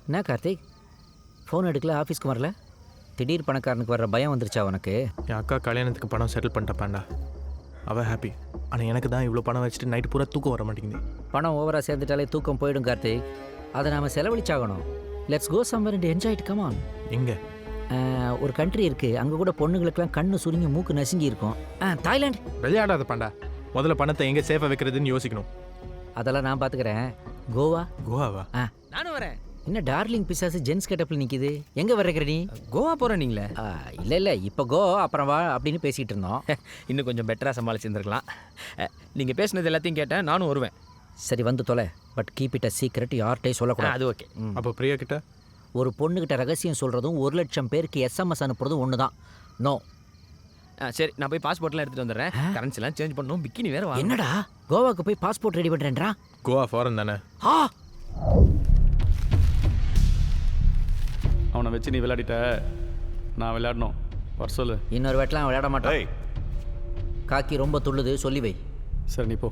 என்ன கார்த்திக் ஃபோன் எடுக்கல, ஆஃபீஸ்க்கு வரல? திடீர் பணக்காரனுக்கு வர்ற பயம் வந்துருச்சா உனக்கு? என் அக்கா கல்யாணத்துக்கு பணம் செட்டில் பண்ணிட்டப்பாண்டா. அவள் ஹாப்பி. ஆனால் எனக்கு தான் இவ்வளோ பணம் வச்சுட்டு நைட்டு பூரா தூக்கம் வர மாட்டேங்குது. பணம் ஓவராக சேர்ந்துட்டாலே தூக்கம் போயிடும் கார்த்திக். அதை நாம் செலவழிச்சாகணும். Let's go somewhere and enjoy it. Come on. எங்கே? ஒரு கண்ட்ரி இருக்குது, அங்கே கூட பொண்ணுங்களுக்கெல்லாம் கண்ணு சுருங்கி மூக்கு நசுங்கி இருக்கும். தாய்லாந்து. விளையாடாத பாண்டா. முதல்ல பணத்தை எங்கே சேஃபாக வைக்கிறதுன்னு யோசிக்கணும். அதெல்லாம் நான் பார்த்துக்கிறேன். கோவா. கோவாவா? நானும் வரேன். என்ன டார்லிங் பிசாசு ஜென்ஸ் கெட்டப்பில் நிற்கிது? எங்கே வர்றக்கிற நீ? கோவா போகிறேன் நீங்களே? இல்லை இப்போ கோ அப்புறம் வா அப்படின்னு பேசிகிட்டு இருந்தோம். இன்னும் கொஞ்சம் பெட்டராக சமாளிச்சிருந்துருக்கலாம். நீங்கள் பேசுனது எல்லாத்தையும் கேட்டேன், நானும் வருவேன். சரி வந்து தொலை, but keep it a secret, யார்கிட்டையும் சொல்லக்கூடாது. அது ஓகே. அப்போ பிரியா கிட்ட ஒரு பொண்ணுக்கிட்ட ரகசியம் சொல்கிறதும் 1,00,000 பேருக்கு எஸ்எம்எஸ் அனுப்புறதும் ஒன்று தான். நோ. சரி, நான் போய் பாஸ்போர்ட்லாம் எடுத்துகிட்டு வந்துடுறேன். கரன்சிலாம் சேஞ்ச் பண்ணணும், பிக்கினி வேறு வாங்க. என்னடா கோவாக்கு போய் பாஸ்போர்ட் ரெடி பண்ணுறேன்றா? கோவா ஃபாரின் தானே. அவனை வச்சு நீ விளையாடிட்ட, நான் விளையாடணும். வர சொல்லு. இன்னொரு வெட்டலாம் விளையாட மாட்டான். காக்கி ரொம்ப துள்ளுது, சொல்லி வை. சரி நீ போ.